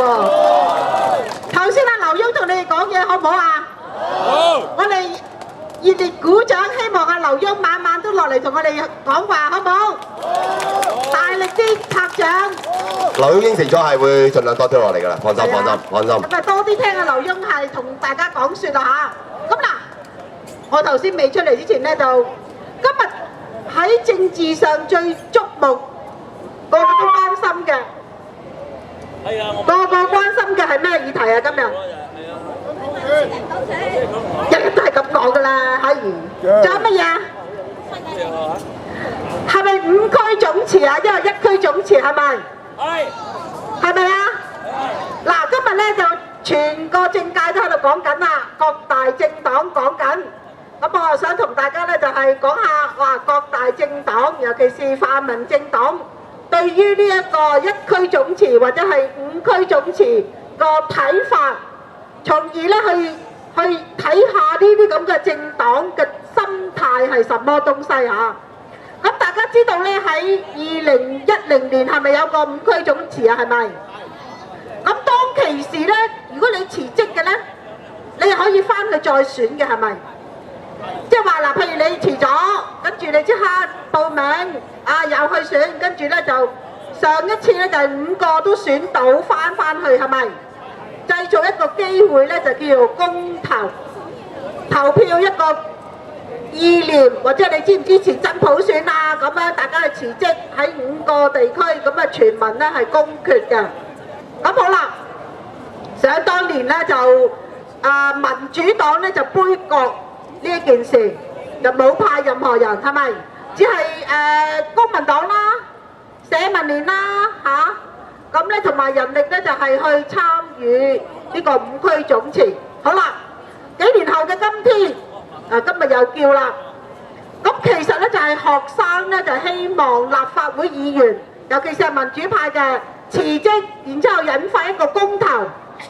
頭先阿劉墉同你哋講嘢好唔好啊？好。我哋熱烈鼓掌，希望阿劉墉晚晚都落嚟同我哋講話，好唔好？大力啲拍掌。劉墉應承咗係會盡量多啲落嚟㗎啦，放心放心放心。咁啊多啲聽阿劉墉係同大家講説啦嚇。咁嗱，我頭先未出嚟之前咧，就今日喺政治上最矚目，個個都關心嘅。個個關心嘅係咩議題啊？今日日日都係咁講㗎啦，嚇兒。仲有乜嘢啊？係咪5區總辭啊？因為1區總辭係咪？係咪啊？嗱，今日咧就全個政界都喺度講緊啦，各大政黨講緊。咁我又想同大家咧就係講下，哇！各大政黨，尤其是泛民政黨，對於呢一個1區總辭或者係5區總辭個睇法，從而咧去睇下呢啲咁嘅政黨嘅心態係什麼東西嚇。咁大家知道咧喺2010年係咪有個5區總辭啊？係咪？咁當其時咧，如果你辭職嘅咧，你可以翻去再選嘅係咪？即係話嗱，譬如你辭咗，跟住你即刻報名啊，又去選，跟住咧就上一次咧就係5個都選到翻去係咪？製造一個機會咧就叫做公投，投票一個意念，或者你支唔支持真普選啊？咁樣大家去辭職喺5個地區，咁啊全民咧係公決嘅。咁好啦，想當年咧就民主黨咧就杯葛呢一件事，就冇派任何人係咪？只係公民黨啦、社民連啦嚇，咁咧同埋人力咧就係去參與呢個5區總辭。好啦，幾年後嘅今天，今日又叫啦。咁其實咧就係學生咧就希望立法會議員，尤其是係民主派嘅辭職，然之後引發一個公投，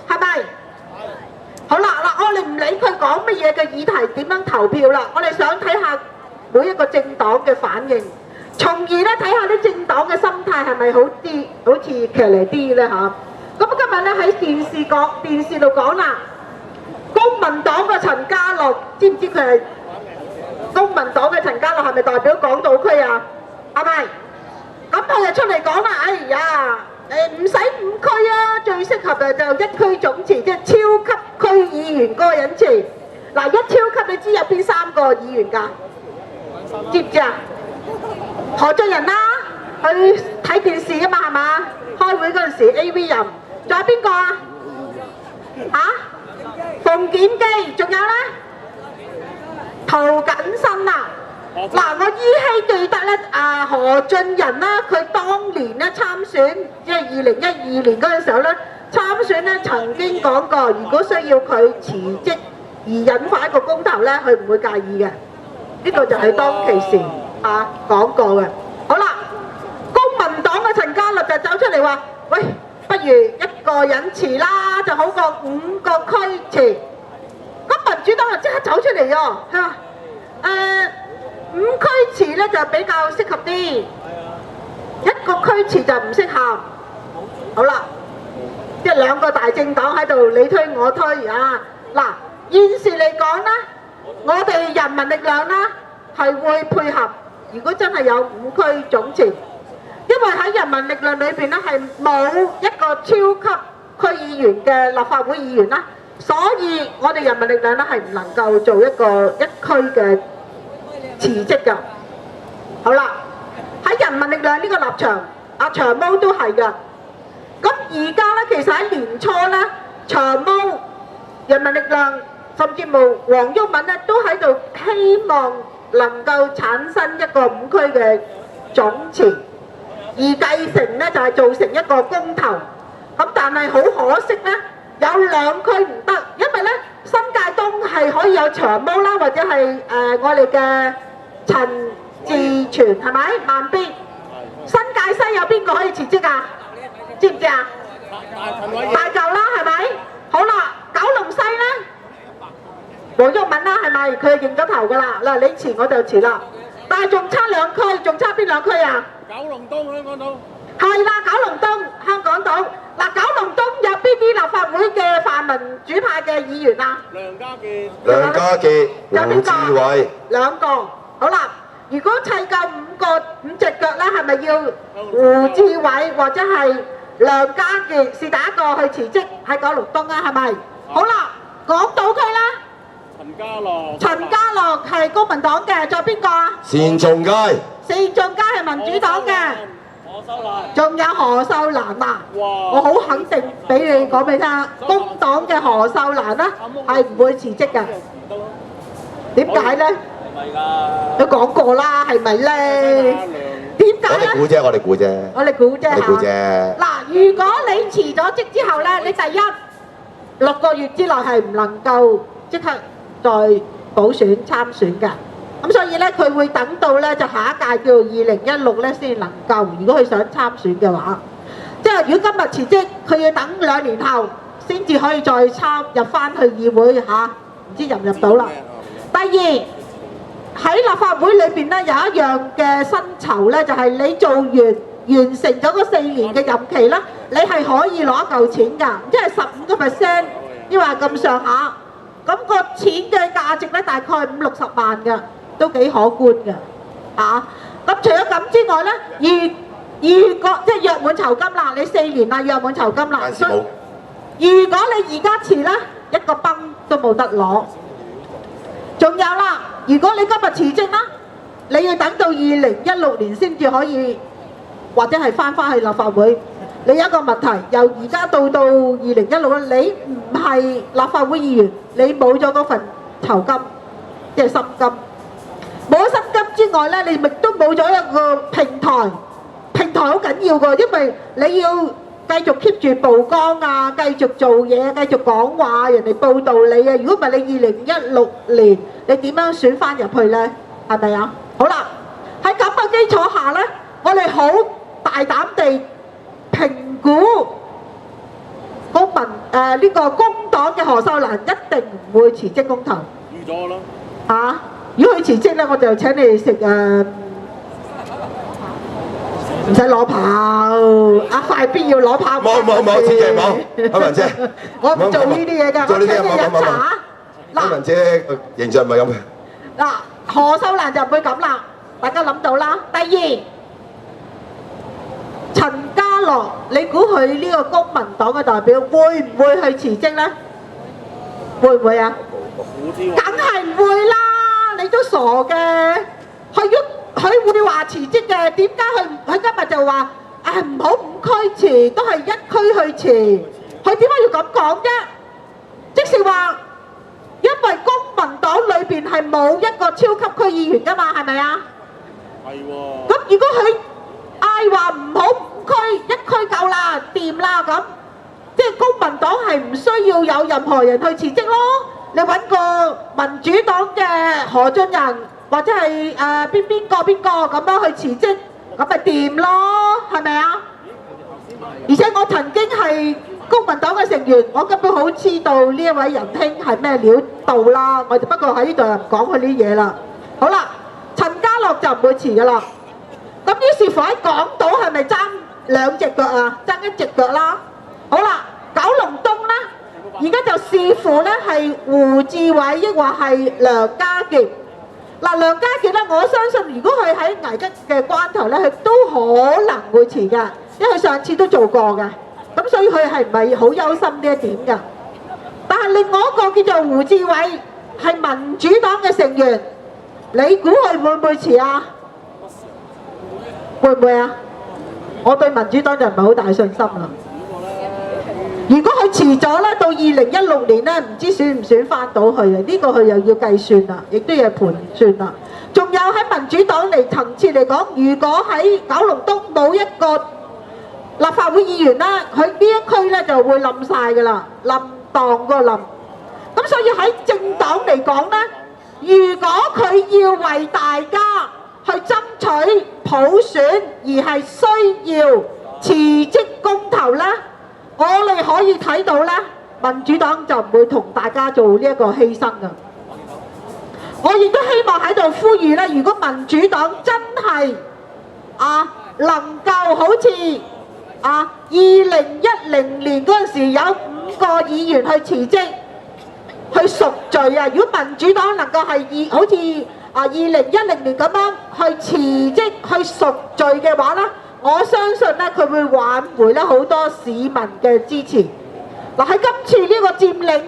係咪？好啦，嗱，我哋唔理佢講乜嘢嘅議題，點樣投票啦？我哋想睇下每一個政黨嘅反應，從而咧睇下啲政黨嘅心態係咪好似騎呢啲咧嚇。咁今日咧喺電視度講啦，公民黨嘅陳家樂，知唔知佢係公民黨嘅陳家樂係咪代表港島區啊？係咪？咁佢就出嚟講啦，哎呀！唔使5區啊，最適合就1區總辭，即係超級區議員嗰個人辭。嗱，超級你知有邊3個議員㗎？知唔知啊？何俊仁啦，去睇電視啊嘛，係嘛？開會嗰陣時 AV 人，仲有邊個啊？馮檢基，仲有咧？涂謹申啊！嗱，我依稀記得咧，何俊仁啦，佢當年咧參選，即係2012年嗰陣時候咧參選咧，曾經講過，如果需要佢辭職而引發一個公投咧，佢唔會介意嘅。呢個就係當其時講過嘅。好啦，公民黨嘅陳家樂就走出嚟話：喂，不如1個人辭啦，就好過5個區辭。咁民主黨就即刻走出嚟喎，佢話5區辭咧就比較適合啲，1個區辭就唔適合。好啦，即係2個大政黨喺度你推我推啊！嗱，現時嚟講咧，我哋人民力量咧係會配合。如果真係有5區總辭，因為喺人民力量裏邊咧係冇一個超級區議員嘅立法會議員啦，所以我哋人民力量咧係唔能夠做一個1區嘅辭職㗎。好啦，喺人民力量呢個立場，阿長毛都係㗎。咁而家咧，其實喺年初咧，長毛、人民力量甚至乎黃毓民咧，都喺度希望能夠產生一個5區嘅總辭，而繼承咧就係做成一個公投。咁但係好可惜咧，有2區唔得，因為咧新界東係可以有長毛啦，或者係我哋嘅陳志全係咪？慢必新界西有邊個可以辭職啊？知唔知啊？大嚿啦，係咪？好啦，九龍西咧，黃毓民啦，係咪？佢認咗頭㗎啦。嗱，你辭我就辭啦。但係仲差2區，仲差邊2區啊？九龍東香港島。係啦，九龍東香港島嗱，九龍東有邊啲立法會嘅泛民主派嘅議員啊？梁家傑、胡志偉，兩個。好啦，如果砌夠五隻腳咧，係咪要胡志偉或者係梁家傑是第一個去辭職喺九龍東啊？係咪？好啦，港島區咧。陳家樂係公民黨嘅，仲有邊個啊？單仲偕係民主黨嘅，仲有何秀蘭啊！我好肯定俾你講俾你聽，工黨嘅何秀蘭咧係唔會辭職嘅。點解咧？都講過啦，係咪咧？點解咧？我哋估啫。嗱，如果你辭咗職之後咧，你第一6個月之內係唔能夠即刻再補選參選嘅，咁所以咧佢會等到咧就下一屆叫2016咧先能夠，如果佢想參選嘅話，即係如果今日辭職，佢要等2年後先至可以再入翻去議會嚇，唔知入唔入到啦。第二喺立法會裏邊咧有一樣嘅薪酬咧，就係你做完成咗嗰4年嘅任期啦，你係可以攞一嚿錢㗎，即係15%，因為咁上下。咁個錢嘅價值咧大概50-60萬嘅，都幾可觀嘅嚇。咁除咗咁之外咧，如果即係約滿酬金啦，你4年啦約滿酬金啦，如果你而家辭咧，一個崩都冇得攞。仲有啦，如果你今日辭職啦，你要等到2016年先至可以，或者係翻去立法會。你有一個問題，由而家到2016咧，你唔係立法會議員，你冇咗嗰份酬金，即係薪金。冇咗薪金之外咧，你亦都冇咗一個平台。平台好緊要㗎，因為你要繼續 keep 住曝光啊，繼續做嘢，繼續講話，人哋報道你啊。如果唔係你2016年，你點樣選翻入去咧？係咪啊？好啦，喺咁嘅基礎下咧，我哋好大膽地評估公民呢個工黨嘅何秀蘭一定唔會辭職公投。預咗啦。嚇！如果佢辭職咧，我就請你哋食唔使攞炮，阿快必要攞炮。冇，千祈冇，阿文姐。我唔做呢啲嘢㗎，我請你飲茶。阿文姐形象唔係咁嘅。嗱，何秀蘭就唔會咁啦，大家諗到啦。第二。陳家樂，你估佢呢個公民黨嘅代表會唔會去辭職呢？會唔會啊？梗係唔會啦！你都傻嘅，佢會話辭職嘅。點解佢今日就話唔好5區辭，都係1區去辭？佢點解要咁講啫？即是話，因為公民黨裏邊係冇一個超級區議員㗎嘛，係咪啊？係喎。咁如果佢嗌話唔好5區，1區夠啦，掂啦咁，即係公民黨係唔需要有任何人去辭職咯。你揾個民主黨嘅何俊仁或者係邊個咁樣去辭職，咁咪掂咯，係咪啊？而且我曾經係公民黨嘅成員，我根本好知道呢一位仁兄係咩料到啦。我哋不過喺呢度又唔講佢啲嘢啦。好啦，陳家樂就唔會辭噶啦。咁於是乎喺港島係咪爭2隻腳啊？爭1隻腳啦。好啦，九龍東咧，而家就視乎咧係胡志偉抑或係梁家傑。嗱，梁家傑咧，我相信如果佢喺危急嘅關頭咧，佢都可能會辭㗎，因為佢上次都做過嘅。咁所以佢係唔係好憂心呢一點㗎？但係另外一個叫做胡志偉係民主黨嘅成員，你估佢會唔會辭啊？會唔會啊？我對民主黨就唔係好大信心啦。如果佢遲咗咧，到2016年咧，唔知選唔選翻到去啊？呢個佢又要計算啦，亦都要盤算啦。仲有喺民主黨嚟層次嚟講，如果喺九龍東冇一個立法會議員啦，佢呢一區咧就會冧晒噶啦，冧當個冧。咁所以喺政黨嚟講咧，如果佢要為大家去爭取普選，而係需要辭職公投咧，我哋可以睇到咧，民主黨就唔會同大家做呢一個犧牲噶。我亦都希望喺度呼籲咧，如果民主黨真係能夠好似2010年嗰陣時有5個議員去辭職，去贖罪啊！如果民主黨能夠係好似2010年咁樣去辭職去贖罪嘅話咧，我相信咧佢會挽回咧好多市民嘅支持。嗱喺今次呢個佔領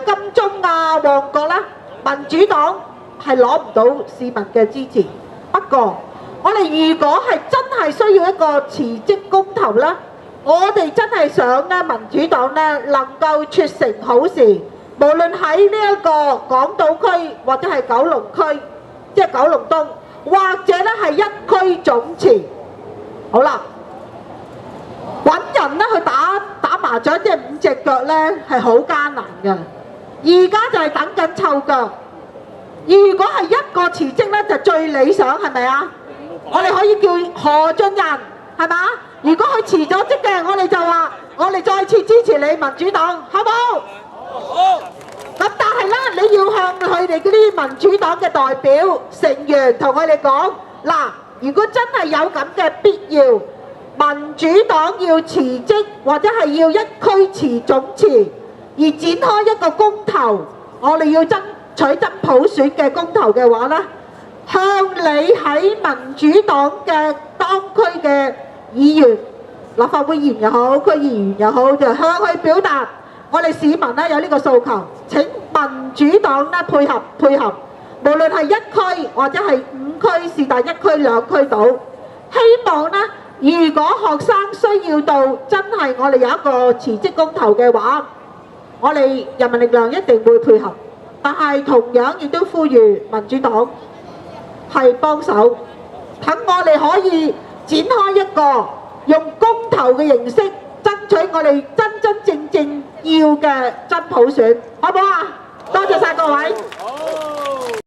金鐘啊、旺角啦，民主黨係攞唔到市民嘅支持。不過我哋如果係真係需要一個辭職公投啦，我哋真係想咧民主黨咧能夠促成好事，無論喺呢一個港島區或者係九龍區，即係九龍東，或者咧係一區總辭。好啦，揾人咧去打麻雀，即係5隻腳咧係好艱難嘅。而家就係等緊湊腳。如果係一個辭職咧，就最理想係咪啊？我哋可以叫何俊仁係嘛？如果佢辭咗職嘅，我哋就話我哋再次支持你民主黨，好唔好？好。咁但係咧，你要向佢哋嗰啲民主黨嘅代表成員同佢哋講，嗱，如果真係有咁嘅必要，民主黨要辭職或者係要一區辭總辭，而展開一個公投，我哋要爭取真普選嘅公投嘅話咧，向你喺民主黨嘅當區嘅議員、立法會議員又好、區議員又好，就向佢表達我哋市民咧有呢個訴求。請民主黨咧配合，無論係一區或者係5區，是但1區2區到。希望咧，如果學生需要到真係我哋有一個辭職公投嘅話，我哋人民力量一定會配合。但係同樣亦都呼籲民主黨係幫手，等我哋可以展開一個用公投嘅形式爭取我哋真正要嘅真普選，好唔好啊？多謝晒各位。